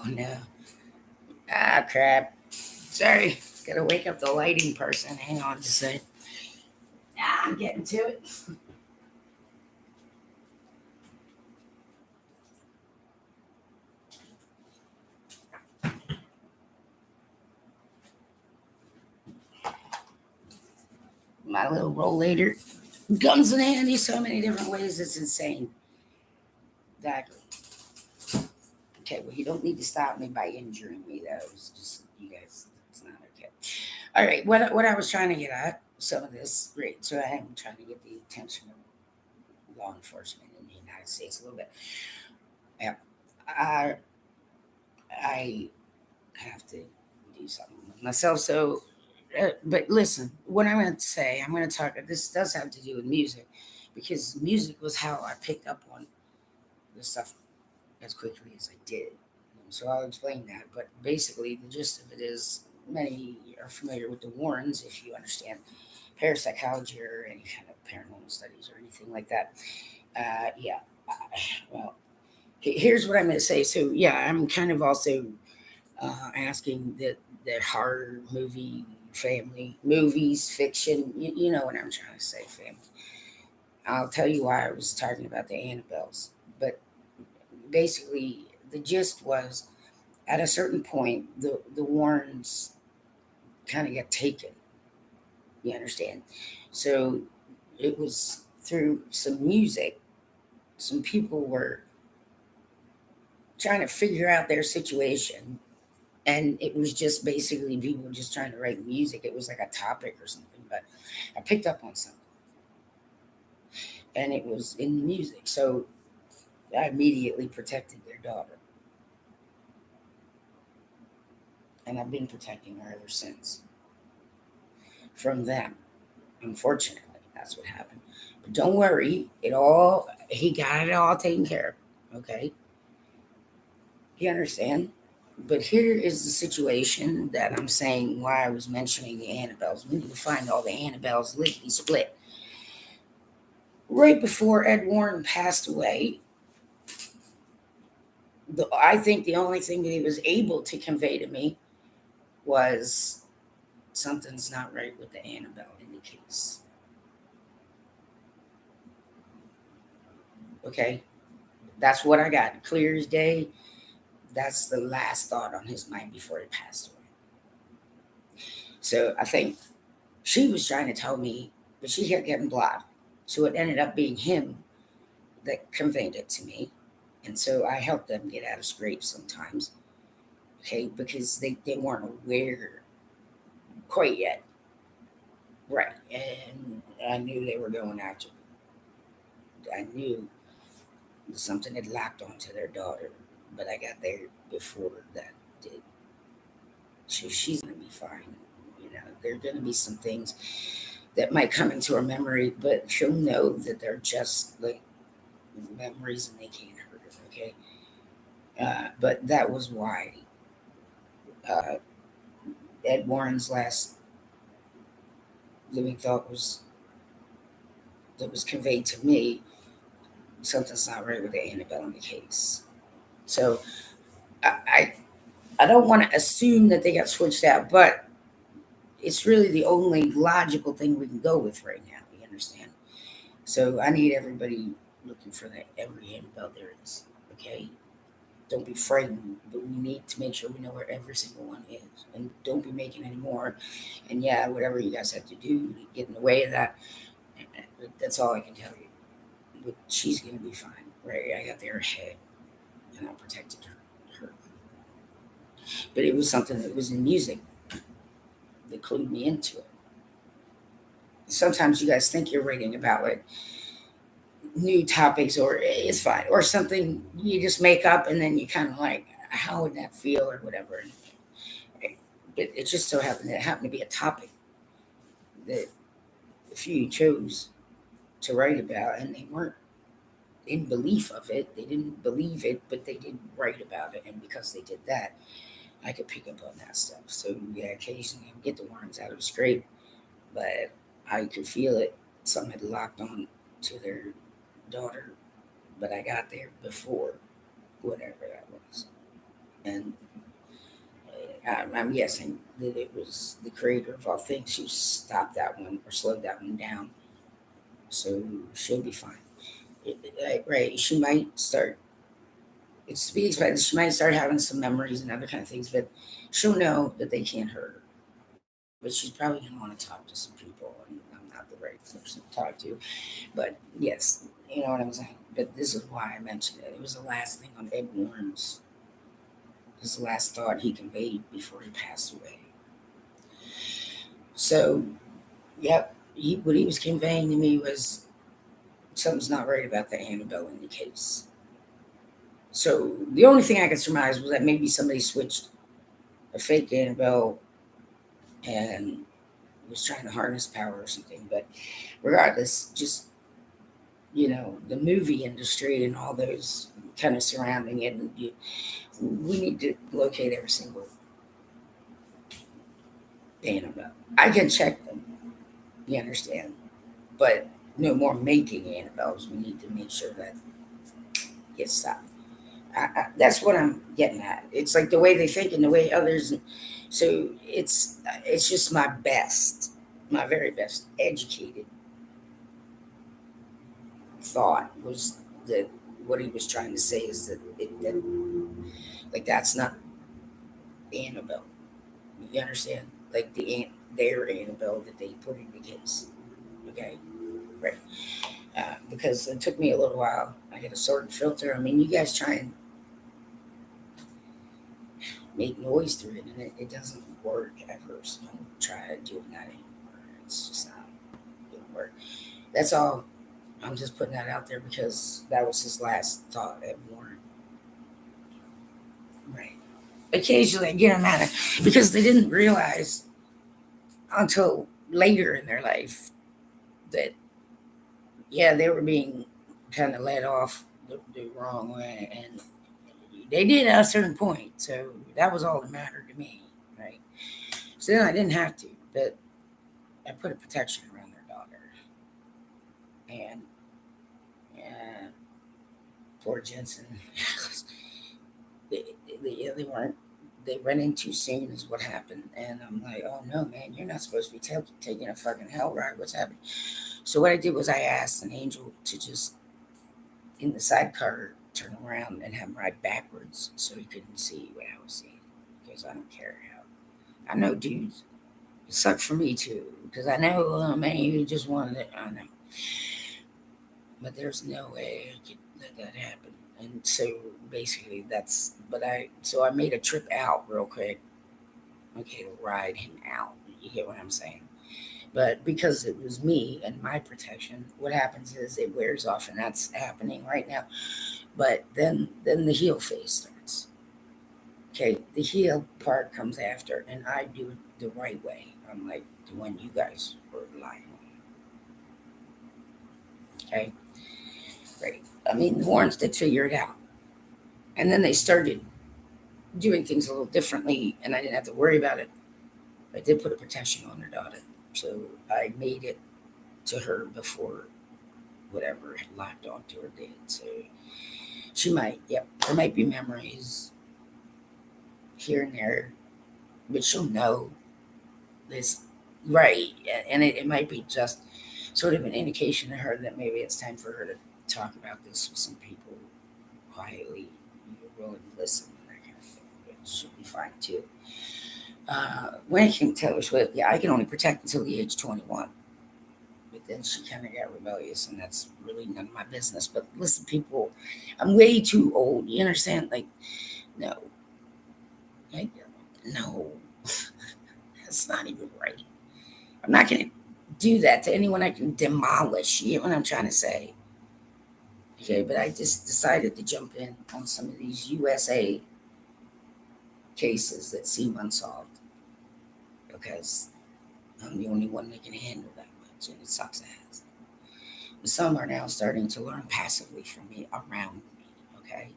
no. Ah, crap. Sorry. Gotta wake up the lighting person. Hang on just a second. I'm getting to it. My little rollator comes in handy so many different ways. It's insane. Exactly. Okay, well, you don't need to stop me by injuring me, though. It's just, you guys, it's not okay. All right, what I was trying to get at, some of this, great. So I am trying to get the attention of law enforcement in the United States a little bit. Yeah, I, I have to do something with myself. So, but listen, what I'm going to say, I'm going to talk, this does have to do with music because music was how I picked up on the stuff as quickly as I did. So I'll explain that. But basically, the gist of it is many are familiar with the Warrens if you understand parapsychology or any kind of paranormal studies or anything like that. Yeah. Well, here's what I'm going to say. So, yeah, I'm kind of also asking that horror movie family movies fiction you know what I'm trying to say family. I'll tell you why I was talking about the Annabelles, but basically the gist was at a certain point the Warrens kind of got taken, you understand. So it was through some music, some people were trying to figure out their situation, and it was just basically people just trying to write music. It was like a topic or something, but I picked up on something, and it was in the music. So I immediately protected their daughter, and I've been protecting her ever since from them. Unfortunately, that's what happened. But don't worry, he got it all taken care of. Okay, you understand? But here is the situation that I'm saying why I was mentioning the Annabelles. We need to find all the Annabelles lickety split. Right before Ed Warren passed away, I think the only thing that he was able to convey to me was something's not right with the Annabelle in the case. Okay, that's what I got clear as day. That's the last thought on his mind before he passed away. So I think she was trying to tell me, but she kept getting blocked. So it ended up being him that conveyed it to me. And so I helped them get out of scrapes sometimes, okay, because they weren't aware quite yet. Right. And I knew they were going after me. I knew something had locked onto their daughter, but I got there before that did. So she's going to be fine. You know, there are going to be some things that might come into her memory, but she'll know that they're just like memories and they can't hurt her, okay? But that was why uh, Ed Warren's last living thought was that was conveyed to me. Something's not right with the Annabelle in the case. So I, I, I don't want to assume that they got switched out, but it's really the only logical thing we can go with right now. You understand? So I need everybody looking for that every Annabelle there is. Okay, don't be frightened, but we need to make sure we know where every single one is, and don't be making any more. And yeah, whatever you guys have to do to get in the way of that, that's all I can tell you. But she's gonna be fine, right? I got their head, and I protected her. But it was something that was in music that clued me into it. Sometimes you guys think you're writing about like new topics, or it's fine, or something you just make up, and then you kind of like, how would that feel, or whatever. But it just so happened that it happened to be a topic that a few chose to write about, and they weren't in belief of it. They didn't believe it, but they did write about it, and because they did that, I could pick up on that stuff. So yeah, occasionally I would get the worms out of the scrape, but I could feel it. Something had locked on to their daughter, but I got there before whatever that was. And I'm guessing that it was the creator of all things who stopped that one or slowed that one down. So she'll be fine. Right. She might start, it's to be expected, she might start having some memories and other kind of things, but she'll know that they can't hurt her. But she's probably going to want to talk to some people, and I'm not the right person to talk to. But yes, you know what I'm saying. But this is why I mentioned it. It was the last thing on Ed Warren's. It was the last thought he conveyed before he passed away. So, yep, what he was conveying to me was something's not right about the Annabelle in the case. So the only thing I could surmise was that maybe somebody switched a fake Annabelle and was trying to harness power or something. But regardless, just the movie industry and all those kind of surrounding it, we need to locate every single Annabelle. I can check them, you understand, but no more making Annabelles. We need to make sure that gets stopped. That's what I'm getting at. It's like the way they think and the way others. So it's just my best, my very best educated thought was that what he was trying to say is that like that's not Annabelle. You understand? Like their Annabelle that they put in the case. Okay, right? Because it took me a little while. I had a sort of filter. I mean, you guys try and make noise through it, and it doesn't work ever. So don't try doing that anymore. It's just not gonna work. That's all. I'm just putting that out there because that was his last thought at Warren. Right. Occasionally, I get them out of because they didn't realize until later in their life that yeah, they were being kind of led off the wrong way, and they did at a certain point. So that was all that mattered to me, right? So then I didn't have to, but I put a protection around their daughter, and poor Jensen, they weren't. They went in too soon, is what happened. And I'm like, oh no, man, you're not supposed to be taking a fucking hell ride. What's happening? So what I did was I asked an angel to just in the sidecar turn around and have him ride backwards so he couldn't see what I was seeing. Because I don't care how. I know, dudes. It sucked for me too. Because I know, man, you just wanted it. I know. But there's no way I could let that happen. And so basically so I made a trip out real quick, okay, to ride him out. You get what I'm saying? But because it was me and my protection, what happens is it wears off, and that's happening right now. But then the heel phase starts. Okay, the heel part comes after, and I do it the right way. I'm like the one you guys were relying on. Okay, great. I mean, the Warrens did figure it out, and then they started doing things a little differently, and I didn't have to worry about it. I did put a protection on her daughter, so I made it to her before whatever had locked onto her did. So she might, yep, there might be memories here and there, but she'll know this, right? And it might be just sort of an indication to her that maybe it's time for her to talk about this with some people quietly. You're willing to listen and that kind of thing. But she'll be fine too. When it came to Taylor Swift, yeah, I can only protect until the age 21. But then she kind of got rebellious, and that's really none of my business. But listen, people, I'm way too old. You understand? Like, no, like, no, that's not even right. I'm not going to do that to anyone I can demolish. You know what I'm trying to say? Okay, but I just decided to jump in on some of these USA cases that seem unsolved because I'm the only one that can handle that much, and it sucks ass. But some are now starting to learn passively from me around me. Okay,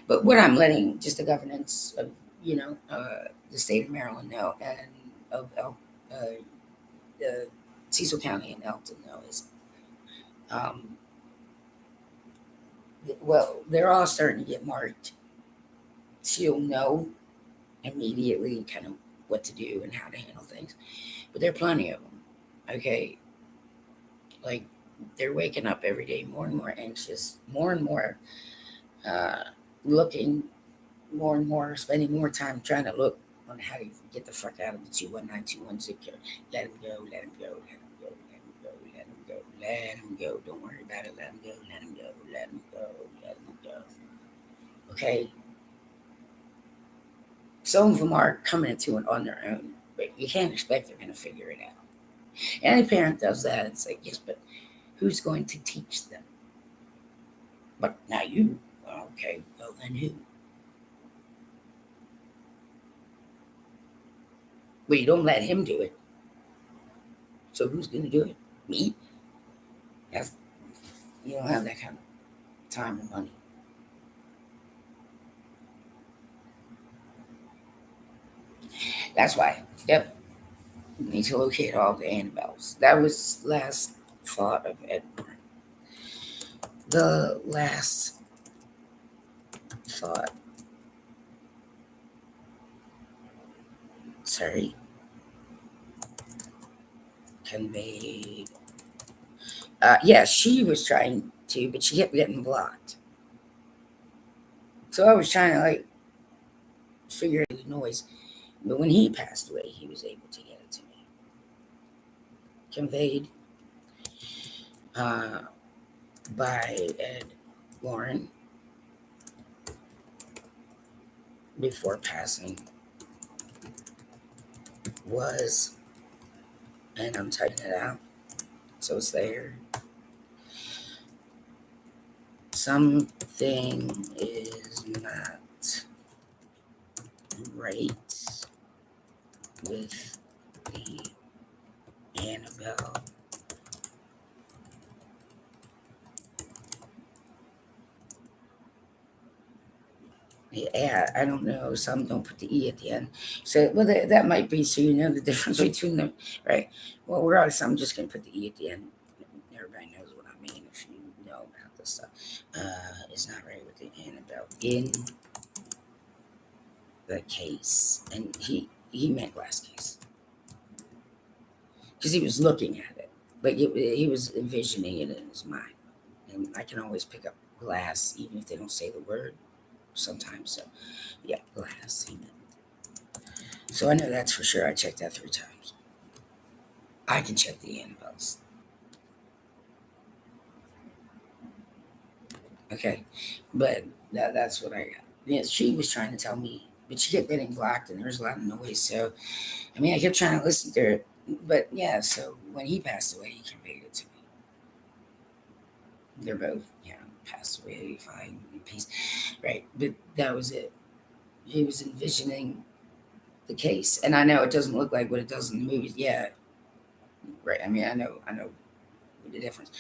but what I'm letting just the governance of the state of Maryland know and of Cecil County and Elkton know is well, they're all starting to get marked she'll know immediately kind of what to do and how to handle things. But there are plenty of them. Okay, like they're waking up every day more and more anxious, more and more uh, looking, more and more spending more time trying to look on how to get the fuck out of the 21921 zip code. Let him go, let him go, let him go, let him go, let him go, let him go. Don't worry about it. Let him go, let him go, let him go, let him go. Okay, some of them are coming into it on their own, but you can't expect they're going to figure it out. Any parent does that. It's like, yes, but who's going to teach them? But now you, okay, well then who? Well, you don't let him do it. So who's going to do it? Me? That's, you don't have that kind of time and money. That's why, yep, you need to locate all the Annabelles. That was last thought of Edward. The last thought, sorry, conveyed. Yeah, she was trying to, but she kept getting blocked. So I was trying to like figure out the noise. But when he passed away, he was able to get it to me. Conveyed uh, by Ed Warren before passing was, and I'm typing it out so it's there. Something is not right with the Annabelle. Yeah, I don't know. Some don't put the E at the end. So, well, that might be so you know the difference between them, right? Well, regardless, I'm just going to put the E at the end. Everybody knows what I mean if you know about this stuff. It's not right with the Annabelle in the case. And he meant last case because he was looking at it. But he was envisioning it in his mind. And I can always pick up glass even if they don't say the word sometimes. So, yeah, glass. He meant. So I know that's for sure. I checked that 3 times. I can check the Annabelles. Okay. But that's what I got. Yeah, she was trying to tell me, but she kept getting blocked and there was a lot of noise. So, I mean, I kept trying to listen to her. But yeah, so when he passed away, he conveyed it to me. They're both, passed away fine in peace. Right. But that was it. He was envisioning the case. And I know it doesn't look like what it does in the movies. Yeah. Right. I mean, I know the difference.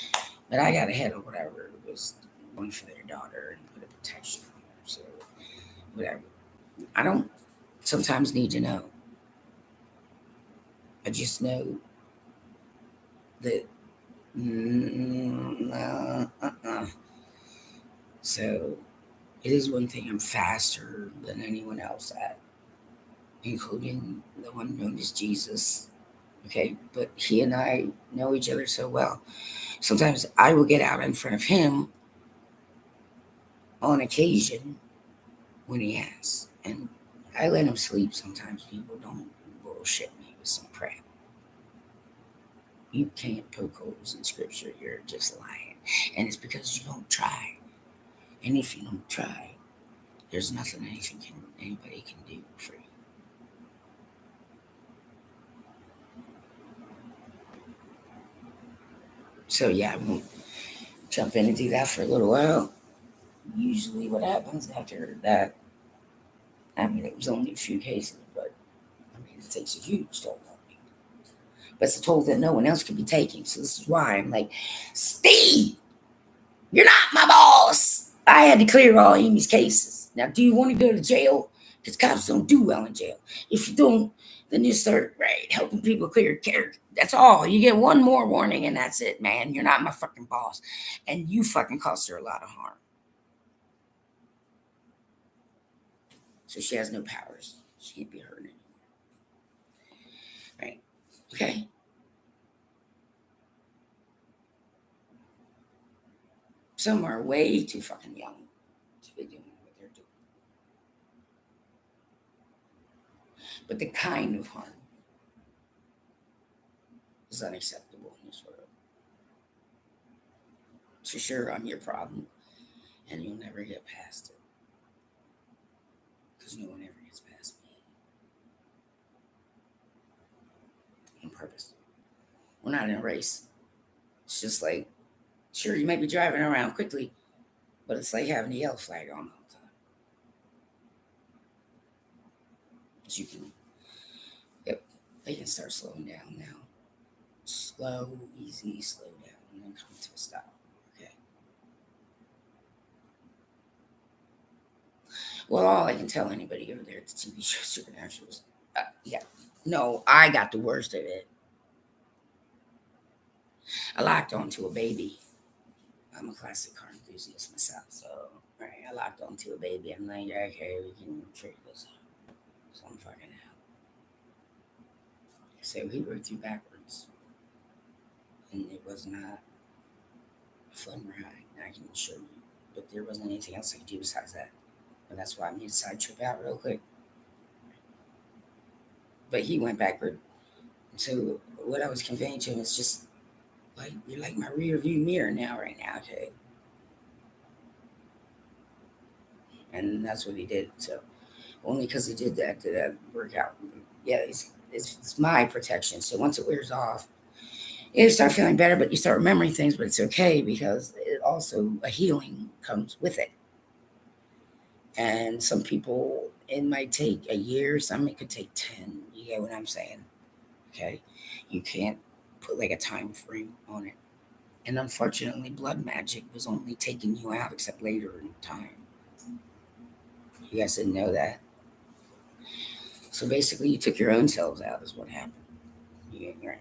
But I got ahead of whatever it was one for their daughter and put a protection on her. So whatever. I don't sometimes need to know. I just know that so it is one thing I'm faster than anyone else at, including the one known as Jesus. Okay, but he and I know each other so well. Sometimes I will get out in front of him on occasion when he asks. And I let him sleep sometimes. People don't bullshit me with some crap. You can't poke holes in scripture. You're just lying. And it's because you don't try. And if you don't try, there's nothing anybody can do for you. So yeah, I won't jump in and do that for a little while. Usually what happens after that, I mean, it was only a few cases, but I mean, it takes a huge toll on me. But it's a toll that no one else could be taking. So this is why I'm like, Steve, you're not my boss. I had to clear all Amy's cases. Now, do you want to go to jail? Because cops don't do well in jail. If you don't, then you start helping people clear character. That's all. You get one more warning, and that's it, man. You're not my fucking boss, and you fucking caused her a lot of harm. So she has no powers. She can't be hurt anymore. Right? Okay. Some are way too fucking young to be doing what they're doing. But the kind of harm is unacceptable in this world. So sure, I'm your problem, and you'll never get past it. Because no one ever gets past me. On purpose. We're not in a race. It's just like, sure, you might be driving around quickly, but it's like having a yellow flag on all the time. But you can, yep, they can start slowing down now. Slow, easy, slow down, and then come to a stop. Okay. Well, all I can tell anybody over there at the TV show Supernatural is, yeah, no, I got the worst of it. I locked onto a baby. I'm a classic car enthusiast myself, so right, I locked onto a baby. I'm like, okay, we can figure this out. So I'm fucking out. So he rode through backwards, and it was not a fun ride. I can assure you, but there wasn't anything else I could do besides that, and that's why I made a side trip out real quick. But he went backward. So what I was conveying to him is just like, you're like my rear view mirror now, right now, okay? And that's what he did. So only because he did that did that work out. Yeah, it's my protection. So once it wears off, you start feeling better, but you start remembering things, but it's okay because it also a healing comes with it. And some people, it might take a year, some it could take 10. You get what I'm saying? Okay. You can't put like a time frame on it. And unfortunately, blood magic was only taking you out except later in time. You guys didn't know that. So basically, you took your own selves out, is what happened. Yeah, right.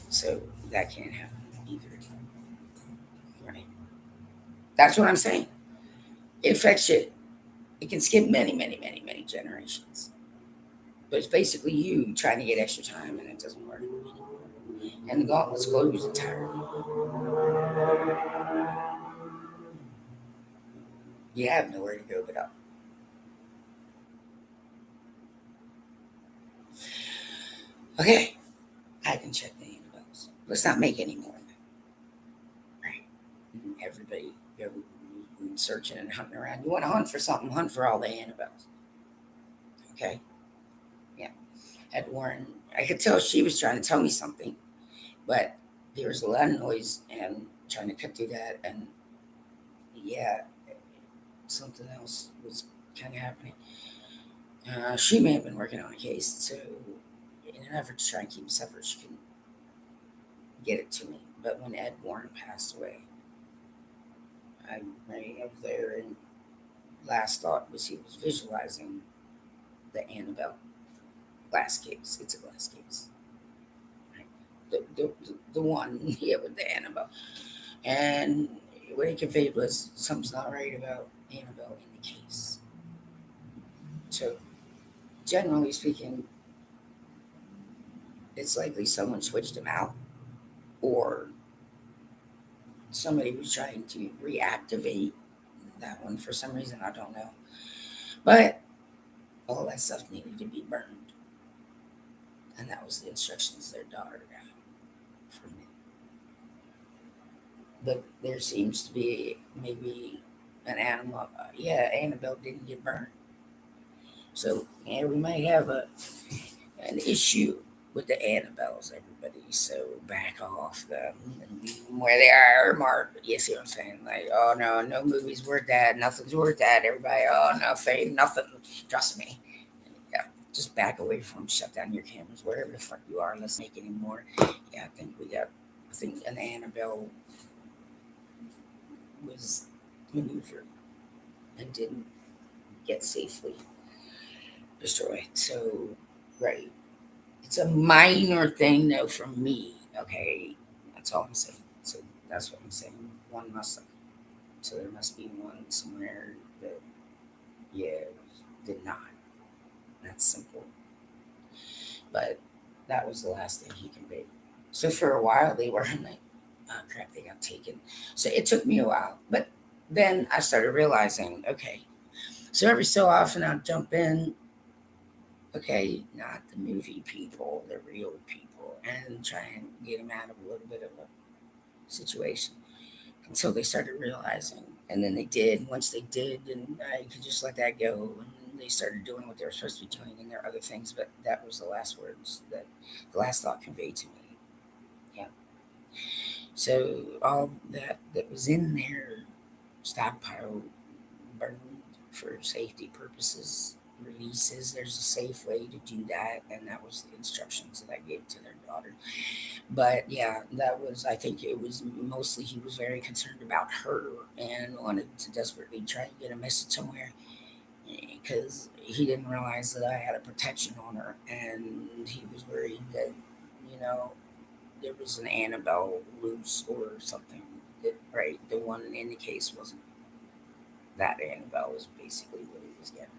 So that can't happen either. Right. That's what I'm saying. It affects you. It can skip many, many, many, many generations. But it's basically you trying to get extra time and it doesn't work. And the gauntlet's closed entirely. You have nowhere to go but up. Okay, I can check the Annabelles. Let's not make any more. Right. Everybody go searching and hunting around. You want to hunt for something, hunt for all the Annabelles. Okay? Yeah. At Warren, I could tell she was trying to tell me something, but there was a lot of noise and trying to cut through that. And yeah, something else was kind of happening. She may have been working on a case, so in an effort to try and keep it separate, she couldn't get it to me. But when Ed Warren passed away, I ran up there, and last thought was he was visualizing the Annabelle glass case. It's a glass case, right? The one here with the Annabelle, and what he conveyed was something's not right about Annabelle in the case. So generally speaking, it's likely someone switched him out, or somebody was trying to reactivate that one for some reason. I don't know. But all that stuff needed to be burned. And that was the instructions their daughter got from me. But there seems to be maybe an animal. Yeah, Annabelle didn't get burned. So, yeah, we might have an issue with the Annabelles, everybody. So back off them and leave them where they are, Mark. You see what I'm saying? Like, oh no, no movie's worth that. Nothing's worth that. Everybody, oh no, fame, nothing. Trust me. Yeah, just back away from 'em, shut down your cameras, wherever the fuck you are. Let's make any more. Yeah, I think an Annabelle was maneuvered and didn't get safely destroyed. So, right. It's a minor thing, though, from me. Okay, that's all I'm saying. So that's what I'm saying. One must. So there must be one somewhere that Yeah, did not. That's simple. But that was the last thing he conveyed. So for a while they were like, oh crap, they got taken. So it took me a while. But then I started realizing, okay, so every so often I'll jump in, okay, not the movie people, the real people, and try and get them out of a little bit of a situation. Until they started realizing. And then they did. Once they did, and I could just let that go. And then they started doing what they were supposed to be doing, and there are other things. But that was the last words that the last thought conveyed to me. Yeah. So all that was in there, stockpile, burned for safety purposes. Releases. There's a safe way to do that, and that was the instructions that I gave to their daughter. But yeah, that was, I think it was mostly he was very concerned about her and wanted to desperately try to get a message somewhere because he didn't realize that I had a protection on her, and he was worried that, you know, there was an Annabelle loose or something. That, right, the one in the case wasn't that Annabelle, was basically what he was getting at.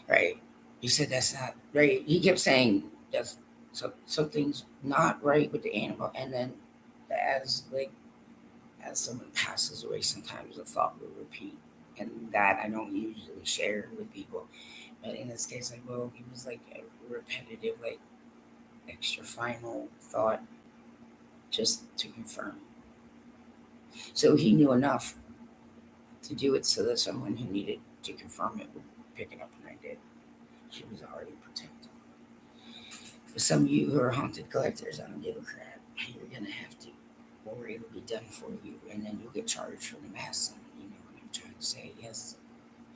Right. He said that's not right. He kept saying that's something's not right with the Annabelle, and then as like as someone passes away, sometimes the thought will repeat, and that I don't usually share with people. But in this case, like, well, it was like a repetitive, like extra final thought just to confirm. So he knew enough to do it so that someone who needed to confirm it would pick it up, and I did. She was already protected. For some of you who are haunted collectors, I don't give a crap. You're gonna have to, or it'll be done for you, and then you'll get charged for the mass. And you know what I'm trying to say? Yes,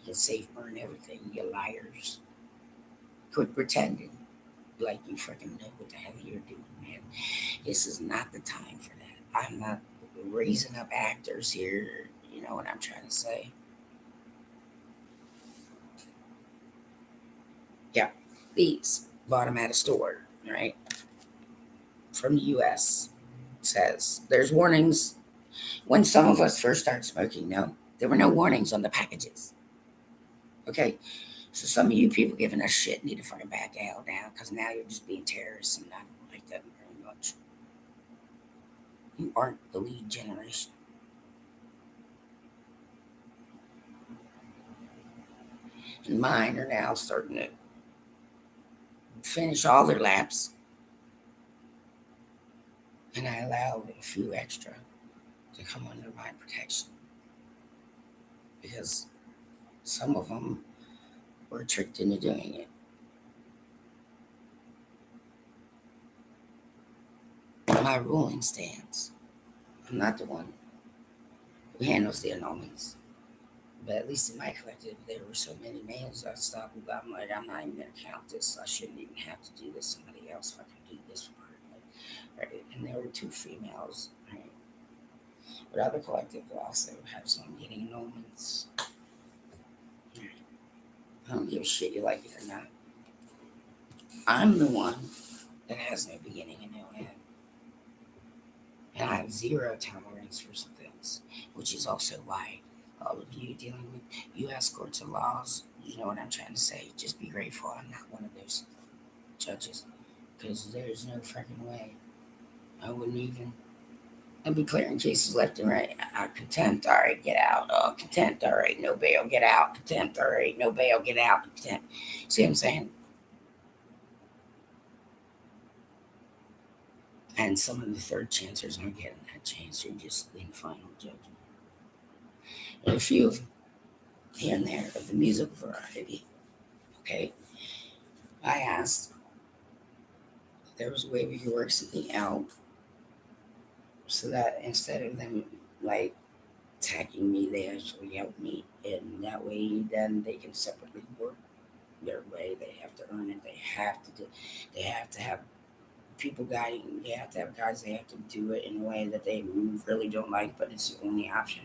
you safe burn everything. You liars. Quit pretending like you freaking know what the hell you're doing, man. This is not the time for that. I'm not raising up actors here. You know what I'm trying to say? Yeah, these bought them at a store, right? From the U.S. Says there's warnings. When some of us first started smoking, no, there were no warnings on the packages. Okay, so some of you people giving us shit need to fucking back out now because now you're just being terrorists, and I don't like that very much. You aren't the lead generation. And mine are now starting to finish all their laps, and I allowed a few extra to come under my protection because some of them were tricked into doing it. My ruling stands. I'm not the one who handles the annulments. But at least in my collective, there were so many males I stopped. I'm like, I'm not even gonna count this. I shouldn't even have to do this. Somebody else fucking do this part. Like, right? And there were two females. Right? But other collectives also have some getting annulments. Right? I don't give a shit you like it or not. I'm the one that has no beginning and no end. And I have zero tolerance for some things, which is also why all of you dealing with U.S. courts and laws, you know what I'm trying to say. Just be grateful I'm not one of those judges, because there's no freaking way. I wouldn't even. I'd be clearing cases left and right. Contempt, all right, get out. Oh, contempt, all right, no bail, get out. Contempt, all right, no bail, get out. Contempt. See what I'm saying? And some of the third chancers aren't getting that chance. They're just in final judgment. And a few here and there of the music variety. Okay, I asked if there was a way we could work something out so that instead of them like attacking me, they actually help me, and that way then they can separately work their way. They have to earn it. They have to do. They have to have people guiding. They have to have guys. They have to do it in a way that they really don't like, but it's the only option.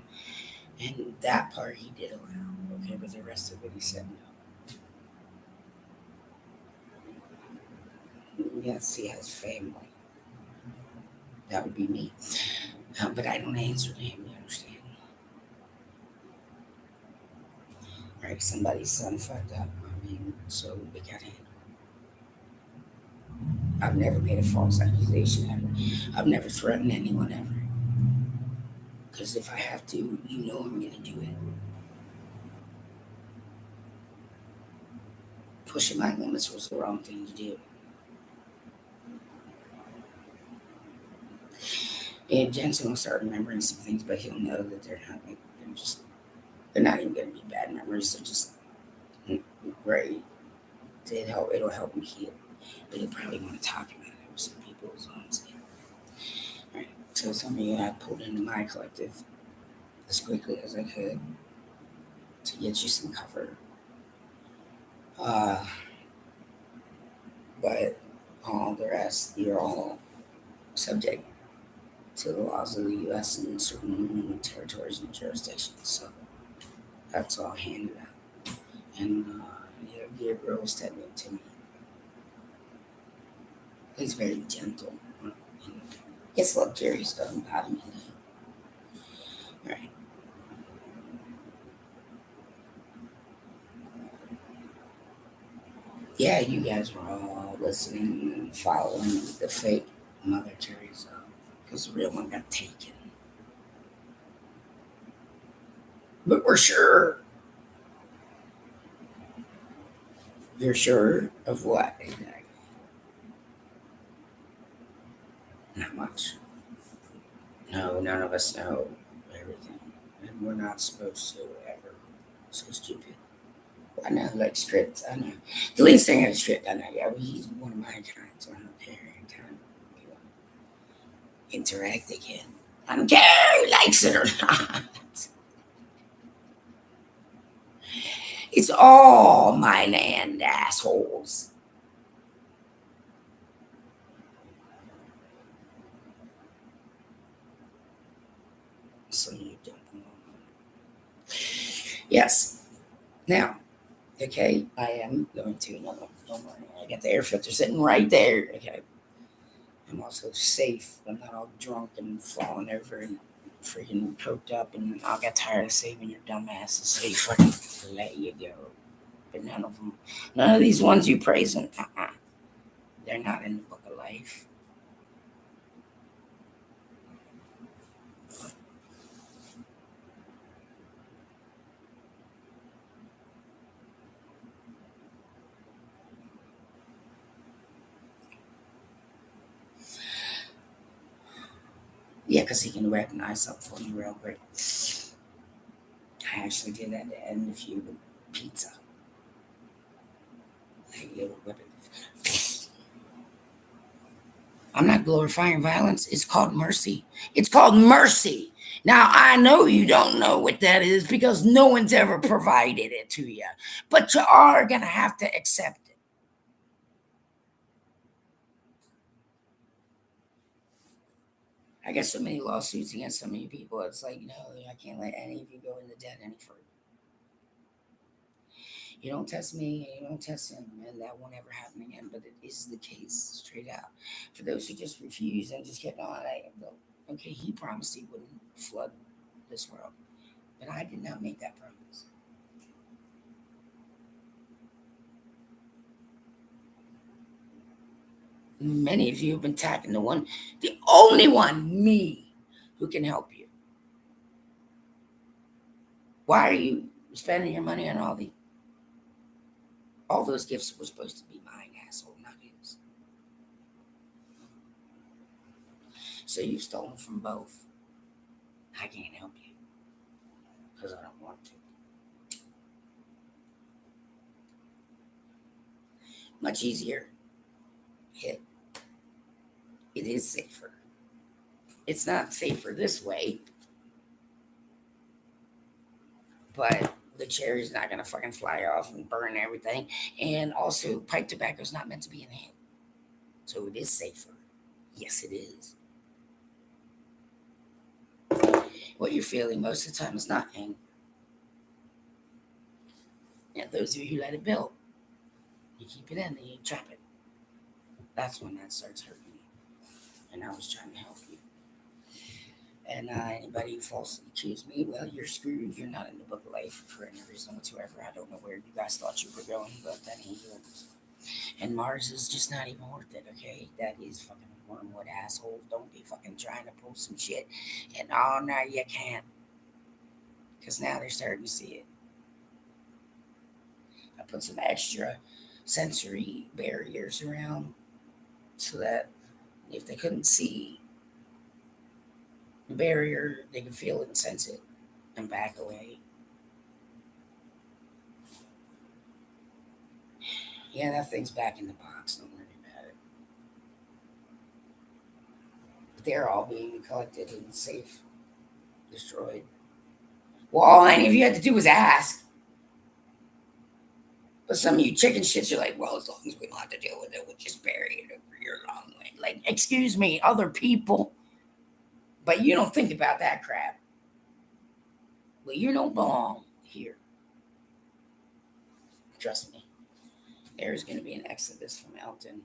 And that part he did allow. Okay, but the rest of it he said no. Yes, he has family. That would be me. But I don't answer to him. You understand? Right? Right, somebody's son fucked up. I mean, so we got it. I've never made a false accusation ever. I've never threatened anyone ever. Because if I have to, you know I'm going to do it. Pushing my limits was the wrong thing to do. And Jensen will start remembering some things, but he'll know that they're not even going to be bad memories. They're just great. It'll help him heal. But he'll probably want to talk about it with some people as well. All right. So some of you I pulled into my collective as quickly as I could to get you some cover. Uh, but all the rest, you're all subject to the laws of the U.S. and certain territories and jurisdictions. So that's all handed out. And your girl said it to me. He's very gentle. Gets luxurious stuff about me. All right. Yeah, you guys were all listening and following the fake Mother Teresa because the real one got taken. But we're sure. You're sure of what exactly? Not much. No, none of us know everything. And we're not supposed to ever. So stupid. I know, like scripts. I know. The lead singer of the script, I know. Yeah, well, he's one of my kind, so I don't care anytime we want to interact again. I don't care who likes it or not. It's all my land assholes. Some of you don't know. Yes. Now, okay, I am going to. No, don't worry. I got the air filter sitting right there. Okay. I'm also safe. I'm not all drunk and falling over and freaking coked up, and I'll get tired of saving your dumb asses, so you fucking let you go. But none of these ones you praising, they're not in the book of life. Yeah, because he can recognize something for me real quick. I actually did that to end a few with pizza. Like little weapon. I'm not glorifying violence. It's called mercy. It's called mercy. Now, I know you don't know what that is because no one's ever provided it to you, but you are going to have to accept it. I got so many lawsuits against so many people. It's like, no, I can't let any of you go into debt any further. You don't test me and you don't test him, and that won't ever happen again. But it is the case, straight out. For those who just refuse and just kept on, okay, he promised he wouldn't flood this world, but I did not make that promise. Many of you have been attacking the only one, me, who can help you. Why are you spending your money on all those gifts were supposed to be mine, asshole, not his. So you've stolen from both. I can't help you because I don't want to. Much easier. Hit. It is safer. It's not safer this way, but the cherry's not gonna fucking fly off and burn everything. And also, pipe tobacco is not meant to be inhaled, so it is safer. Yes, it is. What you're feeling most of the time is not anger. And those of you who let it build, you keep it in and you trap it. That's when that starts hurting you. And I was trying to help you. And anybody who falsely accused me, well, you're screwed. You're not in the book of life for any reason whatsoever. I don't know where you guys thought you were going, but that ain't good. And Mars is just not even worth it, okay? That is fucking wormwood assholes. Don't be fucking trying to pull some shit. And oh, no, you can't. Because now they're starting to see it. I put some extra sensory barriers around so that if they couldn't see the barrier, they could feel it and sense it and back away. Yeah, that thing's back in the box. Don't worry about it. But they're all being collected and safe, destroyed. Well, all any of you had to do was ask. But some of you chicken shits are like, well, as long as we don't have to deal with it, we'll just bury it over your long way. Like, excuse me, other people. But you don't think about that crap. Well, you don't belong here. Trust me. There's going to be an exodus from Elkton.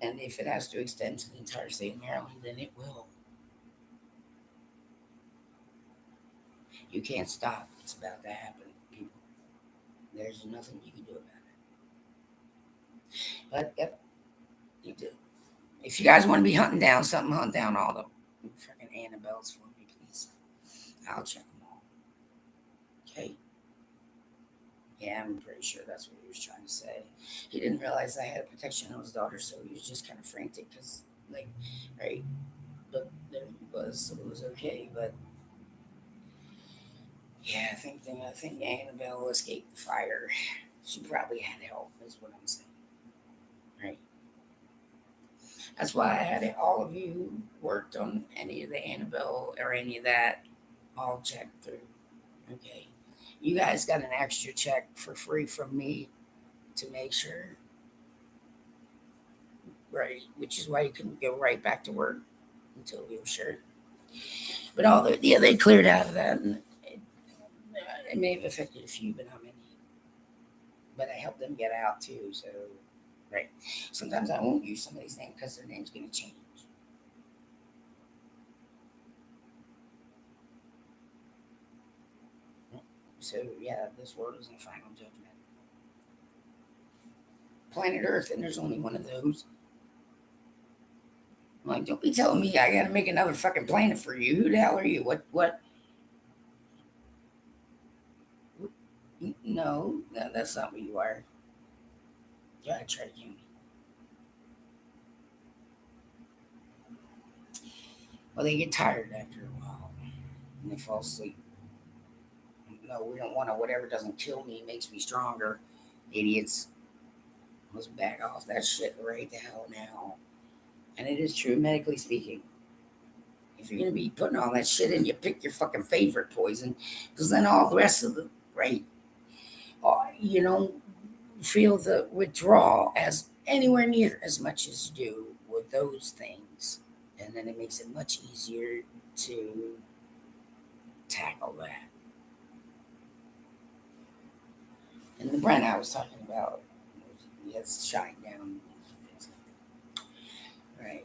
And if it has to extend to the entire state of Maryland, then it will. You can't stop. It's about to happen, people. There's nothing you can do about it. But, yep, you do. If you guys want to be hunting down something, hunt down all the fucking Annabelles for me, please. I'll check them all. Okay? Yeah, I'm pretty sure that's what he was trying to say. He didn't realize I had protection on his daughter, so he was just kind of frantic because, like, right? But there he was, so it was okay. But yeah, I think Annabelle escaped the fire. She probably had help, is what I'm saying. Right? That's why I had it, all of you who worked on any of the Annabelle or any of that all checked through. Okay. You guys got an extra check for free from me to make sure, right? Which is why you couldn't go right back to work until we were sure. But all the, yeah, they cleared out of that. And it may have affected a few, but not many. But I helped them get out too. So, right. Sometimes I won't use somebody's name because their name's going to change. So, yeah, this world is a final judgment. Planet Earth, and there's only one of those. I'm like, don't be telling me I gotta make another fucking planet for you. Who the hell are you? What? No, that's not what you are. You gotta try to kill me. Well, they get tired after a while, and they fall asleep. No, we don't want to. Whatever doesn't kill me makes me stronger. Idiots. Let's back off that shit right the hell now. And it is true, medically speaking. If you're gonna be putting all that shit in, you pick your fucking favorite poison, because then all the rest of the right, you don't feel the withdrawal as anywhere near as much as you do with those things, and then it makes it much easier to tackle that. And the Brent I was talking about, he has shine down, right?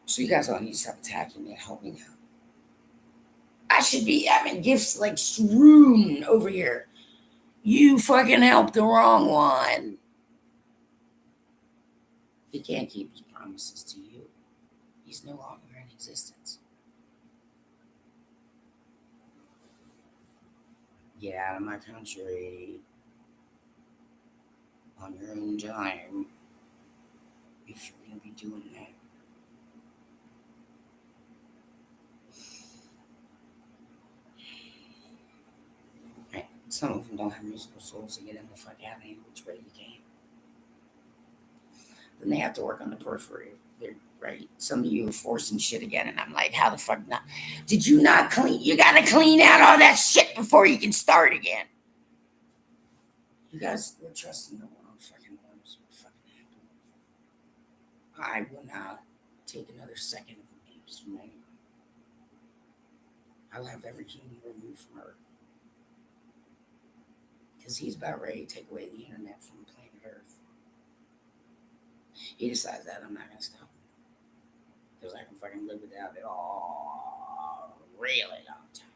So you guys all need to stop attacking me and help me now. I should be having gifts like strewn over here. You fucking helped the wrong one. He can't keep his promises to you. He's no longer in existence. Get out of my country on your own time if you're going to be doing that. Right. Some of them don't have musical souls, so get them the fuck out of here which way you can. Then they have to work on the periphery. They're right. Some of you are forcing shit again, and I'm like, how the fuck not? Did you not clean? You gotta clean out all that shit before you can start again. You guys were trusting the wrong fucking ones. What fucking happened? I will not take another second of abuse from anyone. I'll have every human removed from Earth. Because he's about ready to take away the internet from planet Earth. He decides that I'm not going to stop him. Because I can fucking live without it all really long time.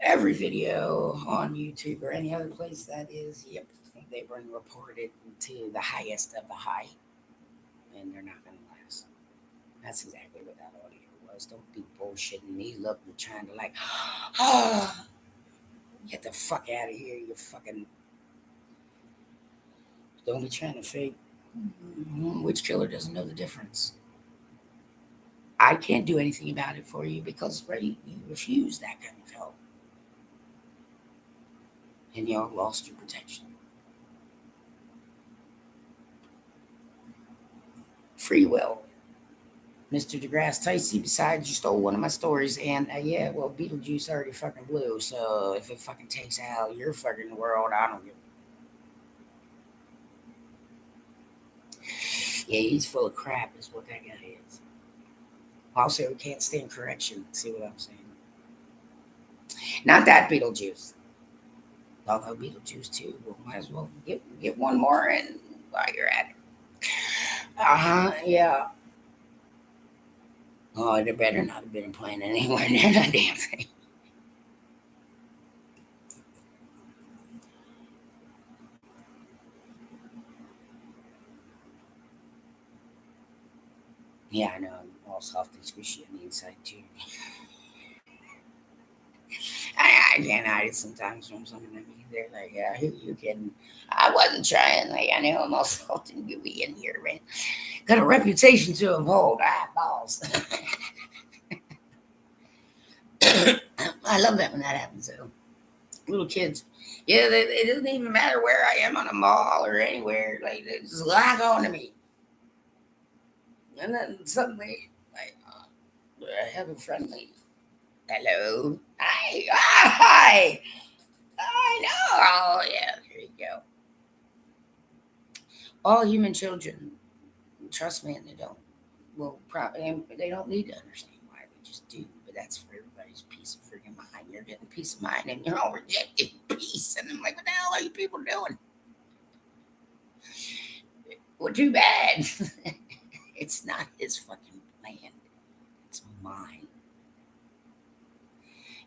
Every video on YouTube or any other place that is, yep, they bring reported to the highest of the high, and they're not going to last. That's exactly what that audio was. Don't be bullshitting me. Look, we're trying to like, oh, get the fuck out of here, you fucking. Don't be trying to fake. Which killer doesn't know the difference? I can't do anything about it for you because you refuse that kind of help. And y'all lost your protection. Free will. Mr. DeGrasse Tyson, besides you stole one of my stories, and yeah, well, Beetlejuice already fucking blew, so if it fucking takes out your fucking world, I don't give. Yeah, he's full of crap, is what that guy is. Also, can't stand correction. See what I'm saying? Not that Beetlejuice. Although Beetlejuice too, well, might as well get one more in while you're at it. Yeah. Oh, there better not have been playing anywhere near that damn thing. Yeah, I know. I'm all soft and squishy on the inside too. I can't hide it sometimes from some of them. They're like, yeah, who you kidding? I wasn't trying. Like, I know I'm all soft and gooey in here, man. Got a reputation to uphold. Balls. I love that when that happens, though. Little kids. Yeah, it doesn't even matter where I am on a mall or anywhere. Like, they just lock on to me. And then suddenly, like, I have a friendly, hello, hi, hi, I know. Oh, yeah, there you go. All human children, trust me, and they don't. Well, probably they don't need to understand why they just do. But that's for everybody's peace of freaking mind. You're getting peace of mind, and you're all rejecting peace. And I'm like, what the hell are you people doing? Well, too bad. It's not his fucking plan. It's mine.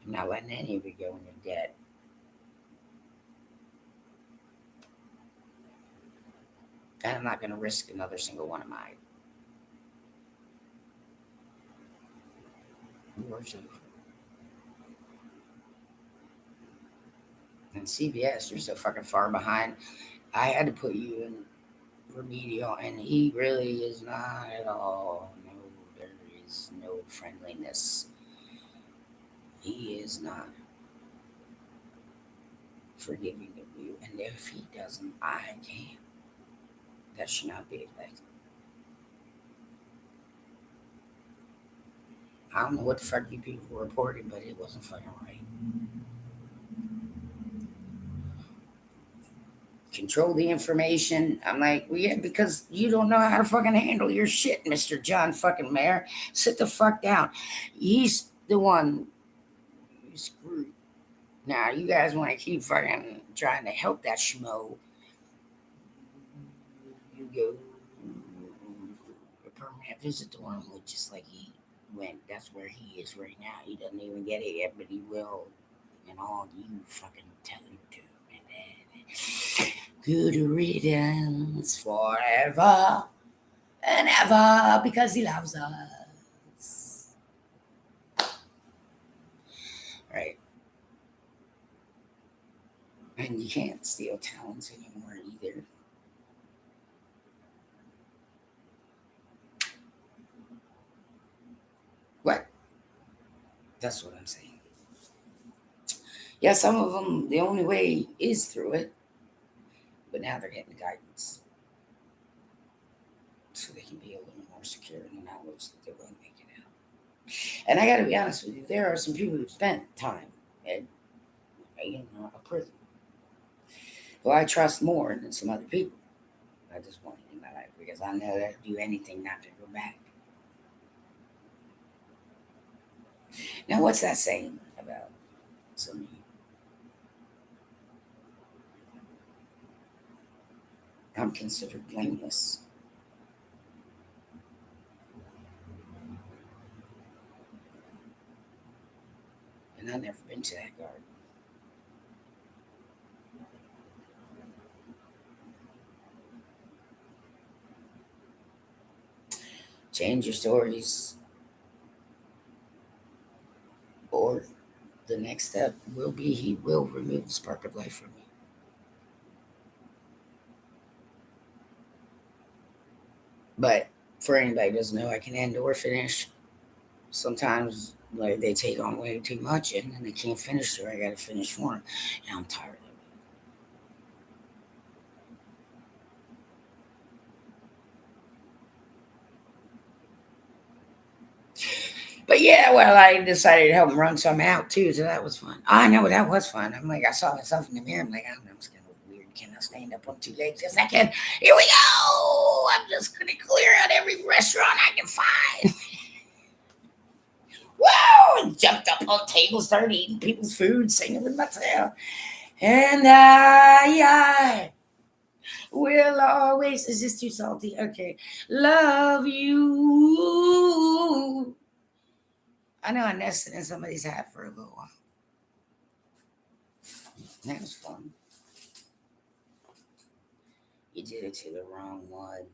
I'm not letting any of you go when you're dead. And I'm not going to risk another single one of mine. Yours over. And CBS, you're so fucking far behind. I had to put you in remedial, and he really is not at all. No, there is no friendliness. He is not forgiving of you, and if he doesn't, I can. That should not be expected. I don't know what the fuck you people were reporting, but it wasn't fucking right. Control the information. I'm like, well, yeah, because you don't know how to fucking handle your shit, Mr. John fucking Mayer. Sit the fuck down. He's the one who's screwed. Now, you guys want to keep fucking trying to help that schmo. You go a permanent visit to Wormwood just like he went. That's where he is right now. He doesn't even get it yet, but he will. And all you fucking tell him to. Good riddance forever and ever because he loves us. Right. And you can't steal talents anymore either. What? That's what I'm saying. Yeah, some of them, the only way is through it. But now they're getting guidance. So they can be a little more secure in the knowledge that they will make it out. And I got to be honest with you, there are some people who spent time in a prison who I trust more than some other people. I just want it in my life because I know that do anything not to go back. Now, what's that saying about some of you? I'm considered blameless. And I've never been to that garden. Change your stories, or the next step will be he will remove the spark of life from you. But for anybody who doesn't know, I can end or finish. Sometimes like they take on way too much and then they can't finish, so I got to finish for them. And I'm tired of it. But yeah, well, I decided to help him run some out too, so that was fun. I know that was fun. I'm like, I saw myself in the mirror. I'm like, I'm just gonna look weird. Can I stand up on two legs? Yes, I can. Here we go. I'm just gonna clear out every restaurant I can find. Whoa! And jumped up on tables, started eating people's food, singing with myself. And I will always. Is this too salty? Okay. Love you. I know I nested in somebody's hat for a little while. That was fun. You did it to the wrong one.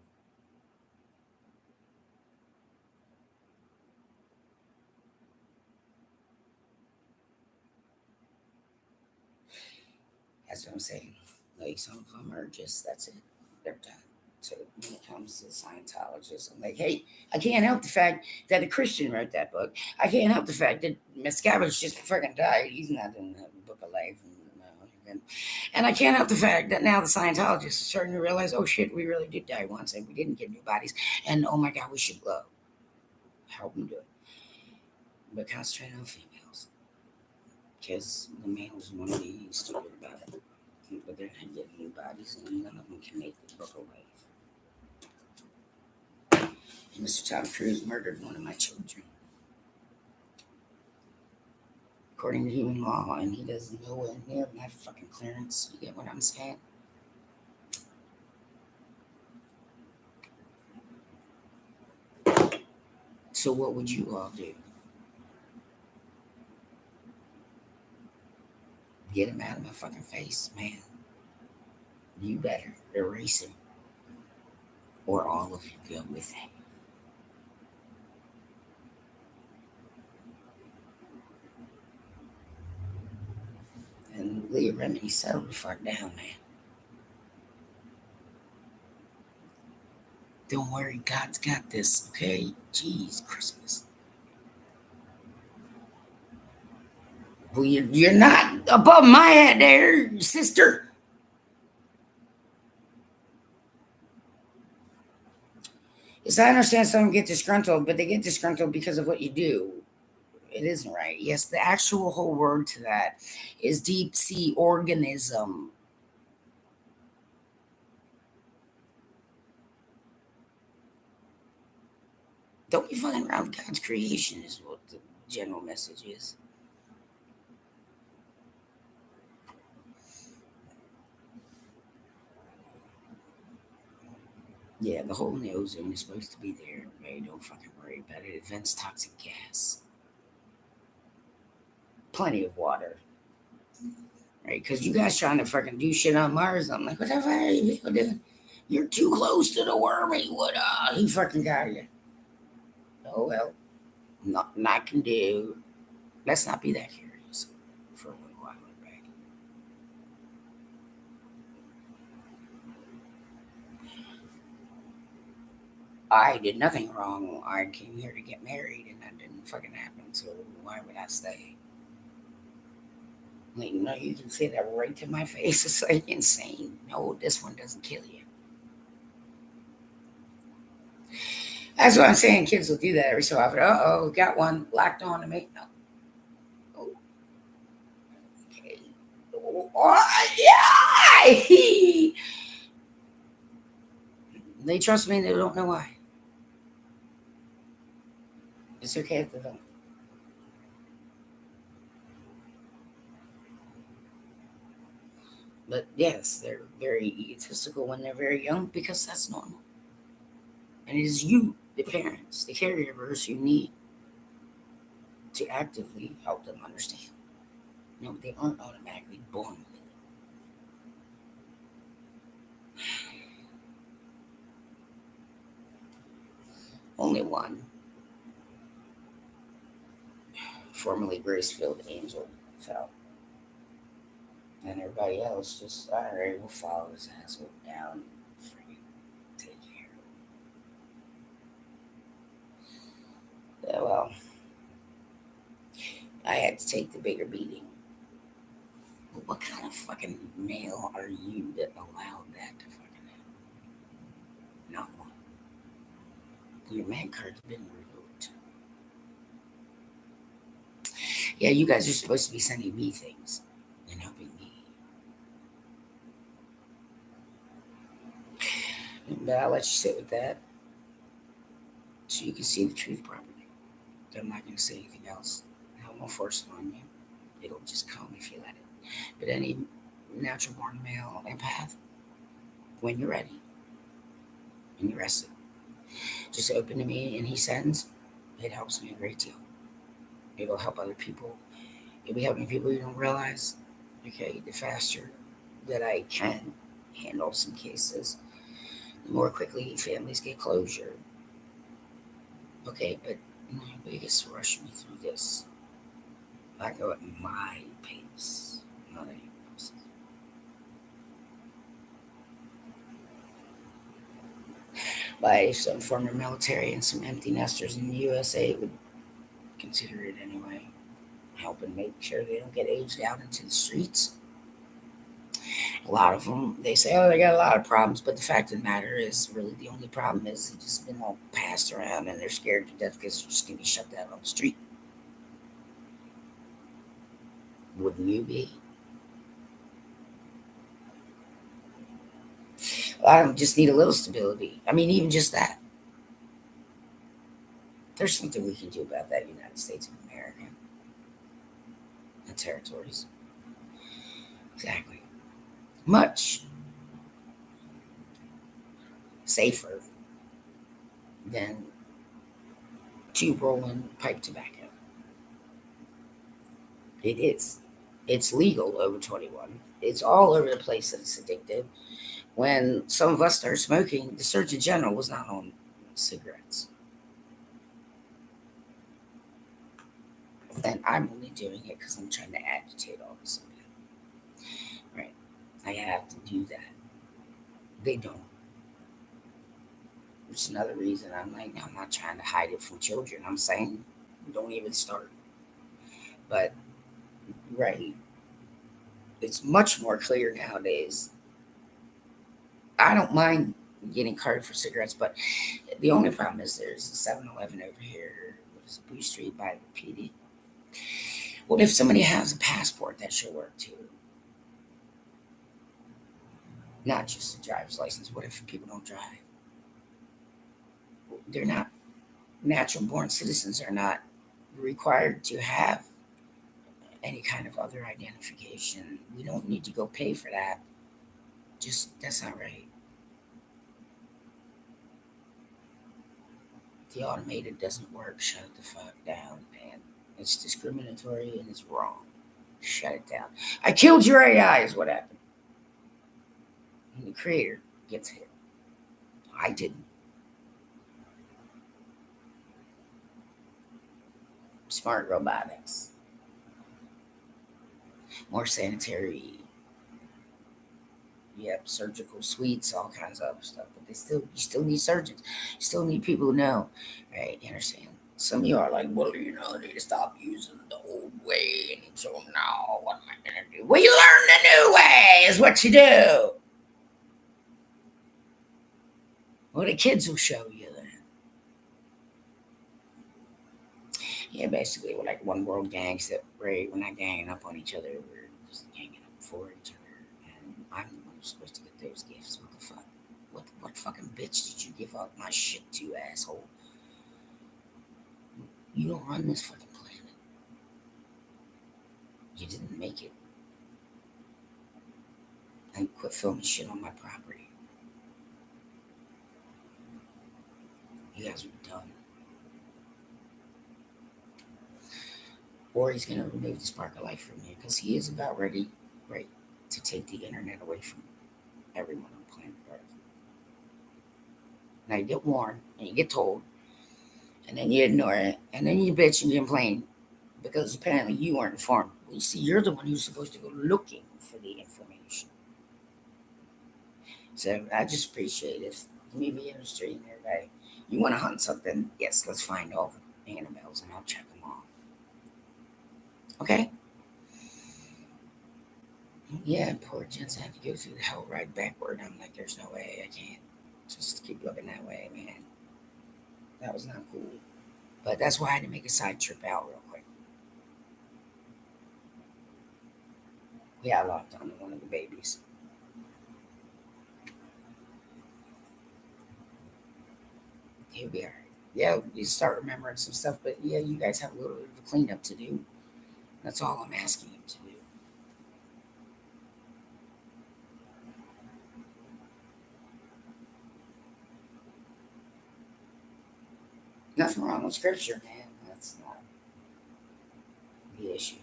That's what I'm saying. Like some of them are just that's it. They're done. So when it comes to Scientologists, I'm like, hey, I can't help the fact that a Christian wrote that book. I can't help the fact that Miscavige just freaking died. He's not in the book of life. And I can't help the fact that now the Scientologists are starting to realize, oh shit, we really did die once and we didn't get new bodies. And oh my God, we should glow. Help them do it. But concentrate on females. Because the males want to be stupid about it. But they're not getting new bodies and none of them can make the book of life. And Mr. Tom Cruise murdered one of my children. According to human law, and he doesn't know it near my fucking clearance. You get what I'm saying? So what would you all do? Get him out of my fucking face, man. You better erase him. Or all of you go with him. And Leah Remini settled the fuck down, man. Don't worry, God's got this, okay? Jeez, Christmas. Well, you're not above my head there, sister. Yes, I understand some get disgruntled, but they get disgruntled because of what you do. It isn't right. Yes, the actual whole word to that is deep sea organism. Don't be fucking around with God's creation, is what the general message is. Yeah, the hole in the ozone is supposed to be there. Right? Don't fucking worry about it. It vents toxic gas. Plenty of water. Right? Because you guys trying to fucking do shit on Mars. I'm like, what the fuck are you people doing? You're too close to the wormy. What he fucking got you. Oh well. Nothing I can do. Let's not be that curious for a little while, right? I did nothing wrong. I came here to get married and that didn't fucking happen, so why would I stay? Like, no, you can say that right to my face. It's like insane. No, this one doesn't kill you. That's what I'm saying. Kids will do that every so often. Uh oh, got one locked on to me. No. Oh, okay. Oh, yeah. They trust me. They don't know why. It's okay if they don't. But yes, they're very egotistical when they're very young because that's normal. And it is you, the parents, the caregivers, who need to actively help them understand. No, they aren't automatically born with it. Only one, formerly Gracefield Angel, fell. And everybody else just, all right, we'll follow his ass down. Freaking take care. Yeah, well, I had to take the bigger beating. But what kind of fucking male are you that allowed that to fucking happen? Not one. Your man card's been revoked. Yeah, you guys are supposed to be sending me things and helping me. But I'll let you sit with that so you can see the truth properly. I'm not going to say anything else. I won't force it on you. It'll just come if you let it. But any natural born male empath, when you're ready and you're rested, just open to me and he sends. It helps me a great deal. It'll help other people. It'll be helping people you don't realize. Okay, the faster that I can handle some cases, the more quickly families get closure. Okay, but nobody gets to rush me through this. I go at my pace, not anyone else's. By some former military and some empty nesters in the USA would consider it anyway. Helping make sure they don't get aged out into the streets. A lot of them, they say, oh, they got a lot of problems, but the fact of the matter is, really, the only problem is they've just been all passed around and they're scared to death because they're just going to be shut down on the street. Wouldn't you be? A lot of them just need a little stability. I mean, even just that. There's something we can do about that, United States of America and territories. Exactly. Much safer than two rolling pipe tobacco. It is. It's legal over 21. It's all over the place that it's addictive. When some of us started smoking, the Surgeon General was not on cigarettes. And I'm only doing it because I'm trying to agitate all this. Right. I have to do that. They don't. Which is another reason I'm like, I'm not trying to hide it from children. I'm saying don't even start. But, right. It's much more clear nowadays. I don't mind getting carded for cigarettes, but the only problem is there's a 7-Eleven over here. What is it, Blue Street by the PD? What if somebody has a passport that should work too? Not just a driver's license. What if people don't drive? They're not natural born citizens, are not required to have any kind of other identification. We don't need to go pay for that. Just, that's not right. The automated doesn't work. Shut it the fuck down, man. It's discriminatory and it's wrong. Shut it down. I killed your AI is what happened. And the creator gets hit. I didn't. Smart robotics. More sanitary. Yep, surgical suites, all kinds of other stuff. But you still need surgeons. You still need people who know. Right? You understand? Some of you are like, well, I need to stop using the old way. And so now, what am I going to do? Well, you learn the new way, is what you do. Well, the kids will show you then. Yeah, basically, we're like one world gangs that we're not ganging up on each other. We're just ganging up for each other. And I'm the one who's supposed to get those gifts. What the fuck? What fucking bitch did you give up my shit to, asshole? You don't run this fucking planet. You didn't make it. and quit filming shit on my property. You guys are done. Or he's going to remove the spark of life from you because he is about ready, right, to take the internet away from everyone on planet Earth. Now you get warned and you get told, and then you ignore it, and then you bitch and you complain because apparently you weren't informed. Well, you see, you're the one who's supposed to go looking for the information. So I just appreciate it. Movie industry and everybody. You want to hunt something? Yes, let's find all the Annabelles and I'll check them all. Okay? Yeah, poor gents had to go through the hell right backward. I'm like, there's no way I can't just keep looking that way, man. That was not cool. But that's why I had to make a side trip out real quick. Yeah, I locked on to one of the babies. Here we are. Yeah, you start remembering some stuff, but yeah, you guys have a little bit of a cleanup to do. That's all I'm asking you to do. Nothing wrong with scripture, man. That's not the issue.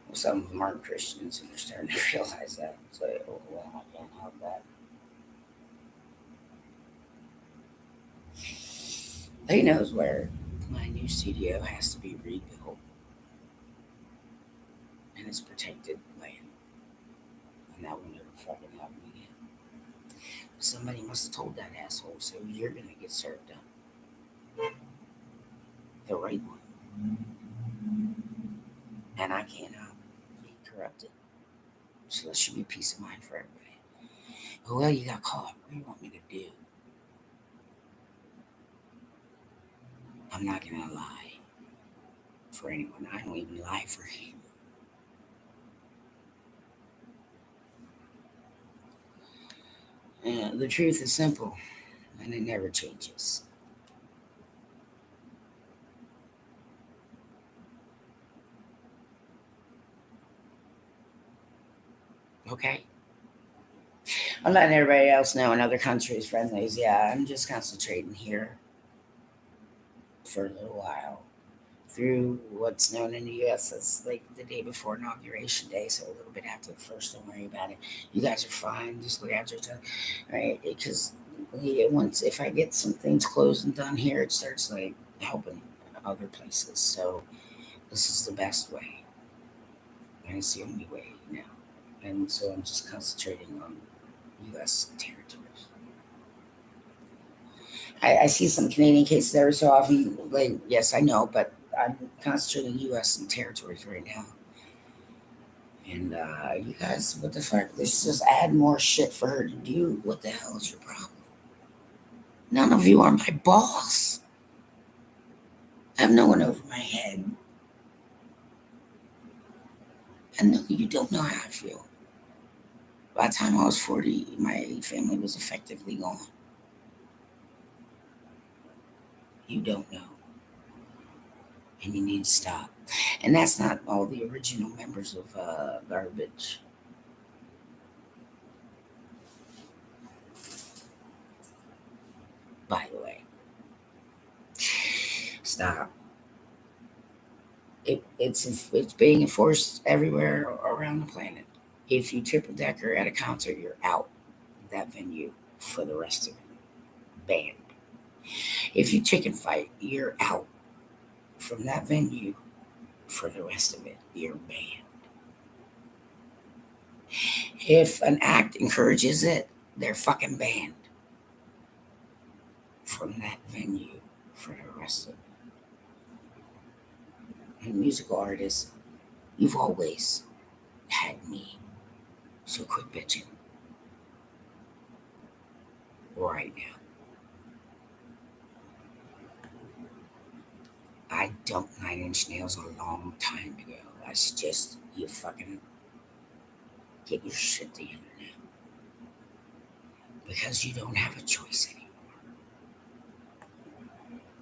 Well, some of them aren't Christians and they're starting to realize that. So, oh, well, I can't help that. He knows where my new studio has to be rebuilt and it's protected land. And that will never fucking happen again. Somebody must have told that asshole, so you're gonna get served up. The right one. And I can't be corrupted. So that should be peace of mind for everybody. Well, you got caught. What do you want me to do? I'm not gonna lie for anyone. I don't even lie for him. The truth is simple, and it never changes. Okay? I'm letting everybody else know in other countries, friendlies. Yeah, I'm just concentrating here for a little while through what's known in the U.S. as like the day before Inauguration Day, so a little bit after the first. Don't worry about it. You guys are fine. Just look after each other, right? Because once if I get some things closed and done here, it starts like helping other places. So this is the best way, and it's the only way now. And so I'm just concentrating on U.S. territories. I see some Canadian cases every so often. Like, yes, I know, but I'm concentrating on U.S. and territories right now. And you guys, what the fuck? Let's just add more shit for her to do. What the hell is your problem? None of you are my boss. I have no one over my head. And no, you don't know how I feel. By the time I was 40, my family was effectively gone. You don't know. And you need to stop. And that's not all the original members of Garbage. By the way, stop. It's being enforced everywhere around the planet. If you triple decker at a concert, you're out of that venue for the rest of it. Banned. If you chicken fight, you're out from that venue for the rest of it. You're banned. If an act encourages it, they're fucking banned from that venue for the rest of it. And musical artists, you've always had me. So quit bitching right now. I dumped 9 Inch Nails a long time ago. I suggest you fucking get your shit together now. Because you don't have a choice anymore.